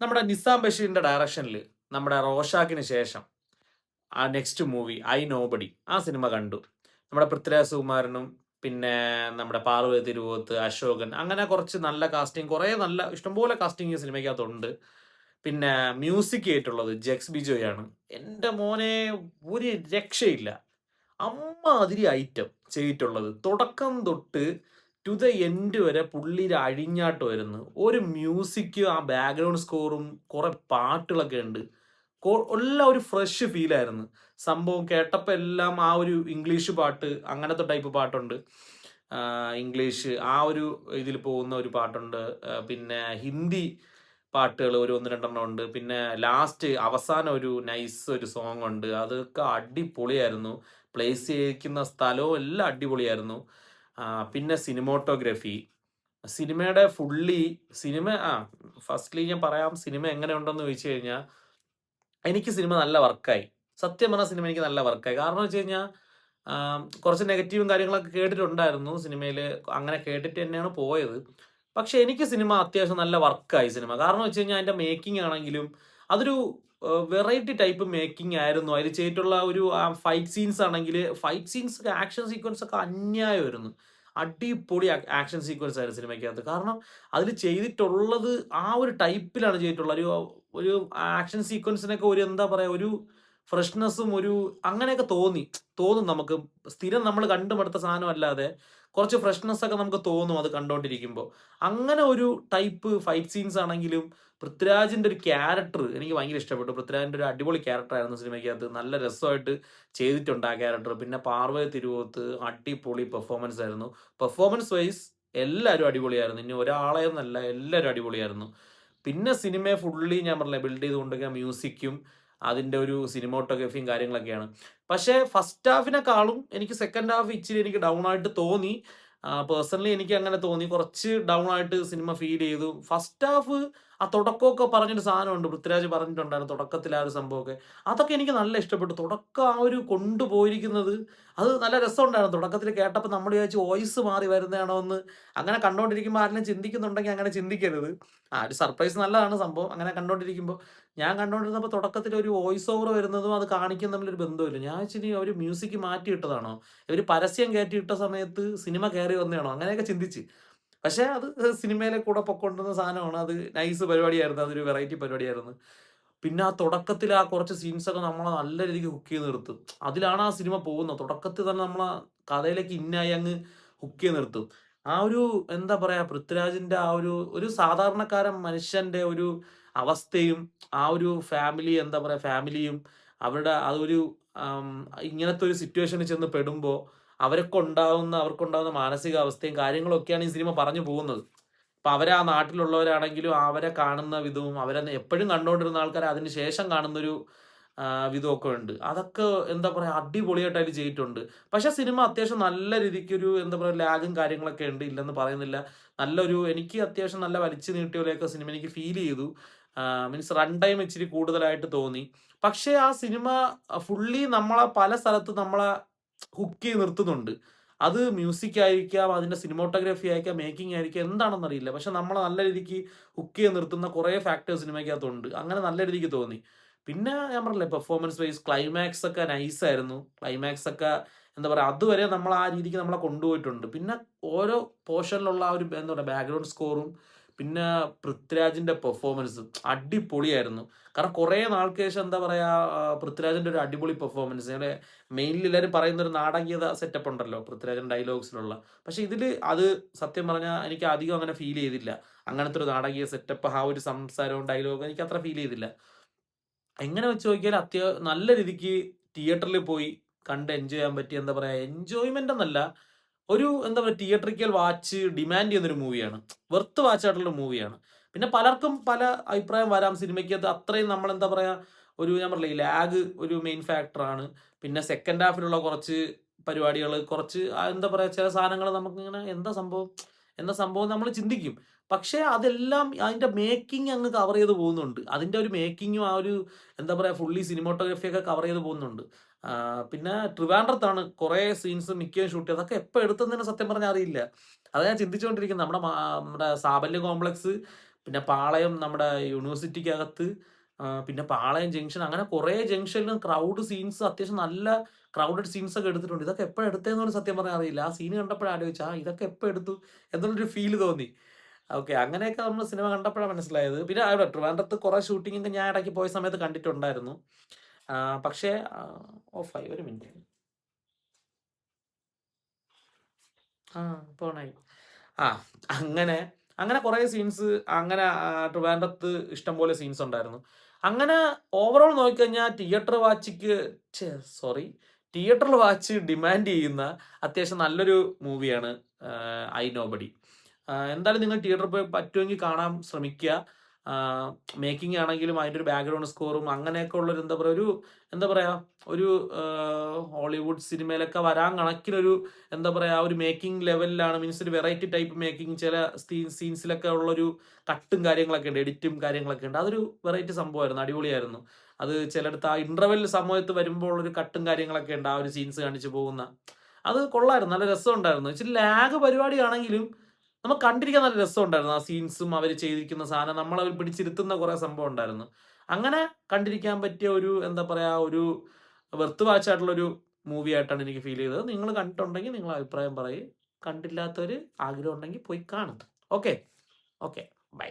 നമ്മുടെ നിസാം ബഷീറിന്റെ ഡയറക്ഷനിൽ നമ്മുടെ റോഷാക്കിന് ശേഷം ആ നെക്സ്റ്റ് മൂവി ഐ നോബഡി ആ സിനിമ കണ്ടു. നമ്മുടെ പൃഥ്വിരാജ് സുകുമാരനും പിന്നെ നമ്മുടെ പാർവതി തിരുവോത്ത്, അശോകൻ അങ്ങനെ കുറച്ച് നല്ല കാസ്റ്റിംഗ് കുറേ നല്ല ഇഷ്ടംപോലെ കാസ്റ്റിംഗ് ഈ സിനിമയ്ക്കകത്തുണ്ട്. പിന്നെ മ്യൂസിക് ആയിട്ടുള്ളത് ജെക്സ് ബിജോയാണ്. എൻ്റെ മോനെ ഒരു രക്ഷയില്ല. അമ്മാതിരി ഐറ്റം ചെയ്തിട്ടുള്ളത്. തുടക്കം തൊട്ട് ടു ദ എൻഡ് വരെ പുള്ളിയുടെ അഴിഞ്ഞാട്ടമായിരുന്നു. ഒരു മ്യൂസിക് ആ ബാക്ക്ഗ്രൗണ്ട് സ്കോറും കുറെ പാട്ടുകളൊക്കെ ഉണ്ട്. എല്ലാം ഒരു ഫ്രഷ് ഫീലായിരുന്നു. സംഭവം കേട്ടപ്പോൾ എല്ലാം ആ ഒരു ഇംഗ്ലീഷ് പാട്ട് അങ്ങനത്തെ ടൈപ്പ് പാട്ടുണ്ട്. ഇംഗ്ലീഷ് ആ ഒരു ഇതിൽ പോകുന്ന ഒരു പാട്ടുണ്ട്. പിന്നെ ഹിന്ദി പാട്ടുകൾ ഒരു 1, 2 ഉണ്ട്. പിന്നെ ലാസ്റ്റ് അവസാനം ഒരു നൈസ് ഒരു സോങ് ഉണ്ട്. അതൊക്കെ അടിപൊളിയായിരുന്നു. പ്ലേസ് ചെയ്യിക്കുന്ന സ്ഥലവും എല്ലാം അടിപൊളിയായിരുന്നു. പിന്നെ സിനിമോട്ടോഗ്രഫി, സിനിമയുടെ ഫുള്ളി സിനിമ ഫസ്റ്റ്ലി ഞാൻ പറയാം സിനിമ എങ്ങനെയുണ്ടെന്ന് ചോദിച്ചു കഴിഞ്ഞാൽ എനിക്ക് സിനിമ നല്ല വർക്കായി. സത്യം പറഞ്ഞ സിനിമ എനിക്ക് നല്ല വർക്കായി. കാരണം വെച്ച് കഴിഞ്ഞാൽ കുറച്ച് നെഗറ്റീവും കാര്യങ്ങളൊക്കെ കേട്ടിട്ടുണ്ടായിരുന്നു സിനിമയിൽ. അങ്ങനെ കേട്ടിട്ട് തന്നെയാണ് പോയത്. പക്ഷെ എനിക്ക് സിനിമ അത്യാവശ്യം നല്ല വർക്കായി സിനിമ. കാരണം വെച്ച് കഴിഞ്ഞാൽ അതിന്റെ മേക്കിംഗ് ആണെങ്കിലും അതൊരു വെറൈറ്റി ടൈപ്പ് മേക്കിംഗ് ആയിരുന്നു. അതിൽ ചെയ്തിട്ടുള്ള ഒരു ഫൈറ്റ് സീൻസ് ആണെങ്കിൽ ഫൈറ്റ് സീൻസ് ആക്ഷൻ സീക്വൻസ് ഒക്കെ അന്യായമായിരുന്നു. അടിപൊളി ആക്ഷൻ സീക്വൻസ് ആയിരുന്നു സിനിമയ്ക്കകത്ത്. കാരണം അതിൽ ചെയ്തിട്ടുള്ളത് ആ ഒരു ടൈപ്പിലാണ് ചെയ്തിട്ടുള്ളത്. ഒരു ഒരു ആക്ഷൻ സീക്വൻസിനൊക്കെ ഒരു എന്താ പറയാ ഒരു ഫ്രഷ്നെസ്സും ഒരു അങ്ങനെയൊക്കെ തോന്നും നമുക്ക്. സ്ഥിരം നമ്മൾ കണ്ടു മടുത്ത സാധനം അല്ലാതെ കുറച്ച് ഫ്രഷ്നെസ് ഒക്കെ നമുക്ക് തോന്നും അത് കണ്ടോണ്ടിരിക്കുമ്പോൾ. അങ്ങനെ ഒരു ടൈപ്പ് ഫൈറ്റ് സീൻസ് ആണെങ്കിലും പൃഥ്വിരാജിന്റെ ഒരു ക്യാരക്ടർ എനിക്ക് ഭയങ്കര ഇഷ്ടപ്പെട്ടു. പൃഥ്വിരാജിന്റെ ഒരു അടിപൊളി ക്യാരക്ടർ ആയിരുന്നു സിനിമയ്ക്കകത്ത്. നല്ല രസമായിട്ട് ചെയ്തിട്ടുണ്ട് ആ ക്യാരക്ടർ. പിന്നെ പാർവതി തിരുവോത്ത് അടിപൊളി പെർഫോമൻസ് ആയിരുന്നു. പെർഫോമൻസ് വൈസ് എല്ലാവരും അടിപൊളിയായിരുന്നു. ഇനി ഒരാളെ എന്നല്ല, എല്ലാവരും അടിപൊളിയായിരുന്നു. പിന്നെ സിനിമയെ ഫുള്ളി ഞാൻ പറഞ്ഞില്ലേ ബിൽഡ് ചെയ്ത് കൊണ്ടുവയ്ക്കുക മ്യൂസിക്കും അതിന്റെ ഒരു സിനിമോട്ടോഗ്രഫിയും കാര്യങ്ങളൊക്കെയാണ്. പക്ഷേ ഫസ്റ്റ് ഹാഫിനെക്കാളും എനിക്ക് സെക്കൻഡ് ഹാഫ് ഇച്ചിരി എനിക്ക് ഡൗൺ ആയിട്ട് തോന്നി. പേഴ്സണലി എനിക്ക് അങ്ങനെ തോന്നി. കുറച്ച് ഡൗൺ ആയിട്ട് സിനിമ ഫീൽ ചെയ്തു. ഫസ്റ്റ് ഹാഫ് ആ തുടക്കമൊക്കെ പറഞ്ഞൊരു സാധനമുണ്ട്. പൃഥ്വിരാജ് പറഞ്ഞിട്ടുണ്ടായിരുന്നു തുടക്കത്തിൽ ആ ഒരു സംഭവമൊക്കെ. അതൊക്കെ എനിക്ക് നല്ല ഇഷ്ടപ്പെട്ടു. തുടക്കം ആ ഒരു കൊണ്ടുപോയിരിക്കുന്നത് അത് നല്ല രസമുണ്ടായിരുന്നു. തുടക്കത്തിൽ കേട്ടപ്പോൾ നമ്മൾ വിചാരിച്ചു വോയിസ് മാറി വരുന്നതാണോ എന്ന്. അങ്ങനെ കണ്ടുകൊണ്ടിരിക്കുമ്പോൾ ആരെങ്കിലും ചിന്തിക്കുന്നുണ്ടെങ്കിൽ അങ്ങനെ ചിന്തിക്കരുത്. ഒരു സർപ്രൈസ് നല്ലതാണ് സംഭവം. അങ്ങനെ കണ്ടുകൊണ്ടിരിക്കുമ്പോൾ ഞാൻ കണ്ടുകൊണ്ടിരുന്നപ്പോൾ തുടക്കത്തിൽ ഒരു വോയിസ് ഓവർ വരുന്നതും അത് കാണിക്കുന്നതും തമ്മിലൊരു ബന്ധമില്ല. ഞാൻ വെച്ച് ഇനി അവർ മ്യൂസിക് മാറ്റിയിട്ടതാണോ? ഇവർ പരസ്യം കയറ്റിയിട്ട സമയത്ത് സിനിമ കയറി വന്നതാണോ? അങ്ങനെയൊക്കെ ചിന്തിച്ച്. പക്ഷേ അത് സിനിമയിലെ കൂടെ പൊക്കോണ്ടുന്ന സാധനമാണ്. അത് നൈസ് പരിപാടിയായിരുന്നു. അതൊരു വെറൈറ്റി പരിപാടിയായിരുന്നു. പിന്നെ ആ തുടക്കത്തിൽ ആ കുറച്ച് സീൻസൊക്കെ നമ്മളെ നല്ല രീതിക്ക് ഹുക്ക് ചെയ്ത് നിർത്തും. അതിലാണ് ആ സിനിമ പോകുന്നത്. തുടക്കത്തിൽ തന്നെ നമ്മളെ കഥയിലേക്ക് ഇന്നായി അങ്ങ് ഹുക്ക് ചെയ്ത് നിർത്തും. ആ ഒരു എന്താ പറയാ പൃഥ്വിരാജിന്റെ ആ ഒരു ഒരു സാധാരണക്കാരൻ മനുഷ്യന്റെ ഒരു അവസ്ഥയും ആ ഒരു ഫാമിലി എന്താ പറയാ ഫാമിലിയും അവരുടെ ആ ഒരു ആം, ഇങ്ങനത്തെ ഒരു സിറ്റുവേഷനിൽ ചെന്ന് പെടുമ്പോൾ അവർക്കുണ്ടാകുന്ന മാനസികാവസ്ഥയും കാര്യങ്ങളൊക്കെയാണ് ഈ സിനിമ പറഞ്ഞു പോകുന്നത്. ഇപ്പൊ അവരെ ആ നാട്ടിലുള്ളവരാണെങ്കിലും അവരെ കാണുന്ന വിധവും അവരെ എപ്പോഴും കണ്ടുകൊണ്ടിരുന്ന ആൾക്കാരെ അതിന് ശേഷം കാണുന്നൊരു വിധമൊക്കെ ഉണ്ട്. അതൊക്കെ എന്താ പറയാ അടിപൊളിയായിട്ട് അതിൽ ചെയ്തിട്ടുണ്ട്. പക്ഷെ സിനിമ അത്യാവശ്യം നല്ല രീതിക്കൊരു എന്താ പറയാ ലാഗും കാര്യങ്ങളൊക്കെ ഉണ്ട്, ഇല്ലെന്ന് പറയുന്നില്ല. നല്ലൊരു എനിക്ക് അത്യാവശ്യം നല്ല വലിച്ചു നീട്ടിയ പോലെയൊക്കെ സിനിമ എനിക്ക് ഫീൽ ചെയ്തു. മീൻസ് റൺ ടൈം ഇച്ചിരി കൂടുതലായിട്ട് തോന്നി. പക്ഷേ ആ സിനിമ ഫുള്ളി നമ്മളെ പല സ്ഥലത്തും നമ്മളെ ഹുക്ക് ചെയ്ത് നിർത്തുന്നുണ്ട്. അത് മ്യൂസിക് ആയിരിക്കാം, അതിന്റെ സിനിമോട്ടോഗ്രഫി ആയിരിക്കാം, മേക്കിംഗ് ആയിരിക്കാം, എന്താണെന്നറിയില്ല. പക്ഷെ നമ്മളെ നല്ല രീതിക്ക് ഹുക്ക് ചെയ്ത് നിർത്തുന്ന കുറേ ഫാക്ടേഴ്സ് സിനിമയ്ക്കകത്തുണ്ട്. അങ്ങനെ നല്ല രീതിക്ക് തോന്നി. പിന്നെ ഞാൻ പറഞ്ഞില്ലേ പെർഫോമൻസ് വൈസ് ക്ലൈമാക്സ് ഒക്കെ നൈസ് ആയിരുന്നു. ക്ലൈമാക്സ് ഒക്കെ എന്താ പറയാ അതുവരെ നമ്മൾ ആ രീതിക്ക് നമ്മളെ കൊണ്ടുപോയിട്ടുണ്ട്. പിന്നെ ഓരോ പോർഷനിലുള്ള ആ ഒരു എന്താ പറയാ ബാക്ക്ഗ്രൗണ്ട് സ്കോറും പിന്നെ പൃഥ്വിരാജിന്റെ പെർഫോമൻസും അടിപൊളിയായിരുന്നു. കാരണം കുറേ നാൾക്ക് ശേഷം എന്താ പറയാ പൃഥ്വിരാജിന്റെ ഒരു അടിപൊളി പെർഫോമൻസ്. മെയിൻലി എല്ലാവരും പറയുന്ന ഒരു നാടകീയത സെറ്റപ്പ് ഉണ്ടല്ലോ പൃഥ്വിരാജൻ ഡയലോഗ്സിലുള്ള. പക്ഷെ ഇതില് അത് സത്യം പറഞ്ഞാൽ എനിക്ക് അധികം അങ്ങനെ ഫീൽ ചെയ്തില്ല. അങ്ങനത്തെ ഒരു നാടകീയ സെറ്റപ്പ് ആ ഒരു സംസാരവും ഡയലോഗും എനിക്ക് അത്ര ഫീൽ ചെയ്തില്ല. എങ്ങനെ വെച്ച് നോക്കിയാൽ നല്ല രീതിക്ക് തിയേറ്ററിൽ പോയി കണ്ട് എൻജോയ് ചെയ്യാൻ പറ്റിയ എന്താ പറയാ എൻജോയ്മെന്റ് എന്നല്ല, ഒരു എന്താ പറയുക തിയേറ്ററിക്കൽ വാച്ച് ഡിമാൻഡ് ചെയ്യുന്ന ഒരു മൂവിയാണ്. വെർത്ത് വാച്ച് ആയിട്ടുള്ള മൂവിയാണ്. പിന്നെ പലർക്കും പല അഭിപ്രായം വരാം സിനിമയ്ക്കകത്ത് അത്രയും നമ്മൾ എന്താ പറയാ ഒരു ഞാൻ പറഞ്ഞില്ലേ ലാഗ് ഒരു മെയിൻ ഫാക്ടറാണ്. പിന്നെ സെക്കൻഡ് ഹാഫിലുള്ള കുറച്ച് പരിപാടികൾ കുറച്ച് എന്താ പറയാ ചില സാധനങ്ങൾ നമുക്കിങ്ങനെ എന്താ സംഭവം നമ്മൾ ചിന്തിക്കും. പക്ഷേ അതെല്ലാം അതിന്റെ മേക്കിംഗ് അങ്ങ് കവർ ചെയ്ത് പോകുന്നുണ്ട്. അതിന്റെ ഒരു മേക്കിങ്ങും ആ ഒരു എന്താ പറയാ ഫുള്ളി സിനിമാറ്റോഗ്രഫി ഒക്കെ കവർ ചെയ്ത് പോകുന്നുണ്ട്. പിന്നെ ട്രിവാൻഡ്രത്താണ് കുറേ സീൻസ് മിക്കതും ഷൂട്ട് ചെയ്തത്. അതൊക്കെ എപ്പോൾ എടുത്തെന്ന് തന്നെ സത്യം പറഞ്ഞാൽ അറിയില്ല. അതാ ഞാൻ ചിന്തിച്ചുകൊണ്ടിരിക്കുന്നത്. നമ്മുടെ സാബല്യ കോംപ്ലക്സ് പിന്നെ പാളയം നമ്മുടെ യൂണിവേഴ്സിറ്റിക്കകത്ത്, പിന്നെ പാളയം ജംഗ്ഷൻ, അങ്ങനെ കുറേ ജംഗ്ഷനിലും ക്രൗഡ് സീൻസ്, അത്യാവശ്യം നല്ല ക്രൗഡഡ് സീൻസ് ഒക്കെ എടുത്തിട്ടുണ്ട്. ഇതൊക്കെ എപ്പോഴും എടുത്തതെന്ന് പോലും സത്യം പറഞ്ഞാൽ അറിയില്ല. ആ സീൻ കണ്ടപ്പോഴാണ് ആലോചിച്ചാൽ ഇതൊക്കെ എപ്പോൾ എടുത്തു എന്നുള്ളൊരു ഫീൽ തോന്നി. ഓക്കെ, അങ്ങനെയൊക്കെ നമ്മൾ സിനിമ കണ്ടപ്പോഴാണ് മനസ്സിലായത്. പിന്നെ അവിടെ ട്രിവാൻഡ്രത്ത് കുറേ ഷൂട്ടിങ്ങൊക്കെ ഞാൻ ഇടയ്ക്ക് പോയ സമയത്ത് കണ്ടിട്ടുണ്ടായിരുന്നു. പക്ഷേ ഓഫായി, ഒരു മിനിറ്റ്. പോണായി. ആ അങ്ങനെ അങ്ങനെ കുറേ സീൻസ്, അങ്ങനെ ട്രിവാൻഡ്രത്ത് ഇഷ്ടംപോലെ സീൻസ് ഉണ്ടായിരുന്നു. അങ്ങനെ ഓവറോൾ നോക്കിക്കഴിഞ്ഞാൽ തിയേറ്ററിൽ വാച്ച് ഡിമാൻഡ് ചെയ്യുന്ന അത്യാവശ്യം നല്ലൊരു മൂവിയാണ് ഐ നോബഡി. എന്തായാലും നിങ്ങൾ തിയേറ്ററിൽ പോയി പറ്റുമെങ്കിൽ കാണാൻ ശ്രമിക്കുക. മേക്കിംഗ് ആണെങ്കിലും അതിൻ്റെ ഒരു ബാക്ക്ഗ്രൗണ്ട് സ്കോറും അങ്ങനെയൊക്കെ ഉള്ളൊരു എന്താ പറയുക ഒരു ഹോളിവുഡ് സിനിമയിലൊക്കെ വരാൻ കണക്കിനൊരു ഒരു മേക്കിംഗ് ലെവലിലാണ്. മീൻസ് ഒരു വെറൈറ്റി ടൈപ്പ് മേക്കിംഗ്, ചില സീൻസിലൊക്കെ ഉള്ളൊരു കട്ടും കാര്യങ്ങളൊക്കെ ഉണ്ട്, എഡിറ്റും കാര്യങ്ങളൊക്കെ ഉണ്ട്. അതൊരു വെറൈറ്റി സംഭവമായിരുന്നു, അടിപൊളിയായിരുന്നു. അത് ചിലടത്ത് ആ ഇന്റർവെൽ സമയത്ത് വരുമ്പോൾ ഒരു കട്ടും കാര്യങ്ങളൊക്കെ ഉണ്ട്, ആ ഒരു സീൻസ് കാണിച്ചു പോകുന്ന. അത് കൊള്ളായിരുന്നു, നല്ല രസമുണ്ടായിരുന്നു. ഇച്ചിരി ലാഗ് പരിപാടിയാണെങ്കിലും നമുക്ക് കണ്ടിരിക്കാൻ നല്ല രസമുണ്ടായിരുന്നു. ആ സീൻസും അവർ ചെയ്തിരിക്കുന്ന സാധനം നമ്മളവർ പിടിച്ചിരുത്തുന്ന കുറേ സംഭവം ഉണ്ടായിരുന്നു. അങ്ങനെ കണ്ടിരിക്കാൻ പറ്റിയ ഒരു ഒരു വെർത്ത് വാച്ചായിട്ടുള്ളൊരു മൂവി ആയിട്ടാണ് എനിക്ക് ഫീൽ ചെയ്തത്. നിങ്ങൾ കണ്ടിട്ടുണ്ടെങ്കിൽ നിങ്ങൾ അഭിപ്രായം പറയും. കണ്ടില്ലാത്തവർ ആഗ്രഹം ഉണ്ടെങ്കിൽ പോയി കാണും. Okay, by.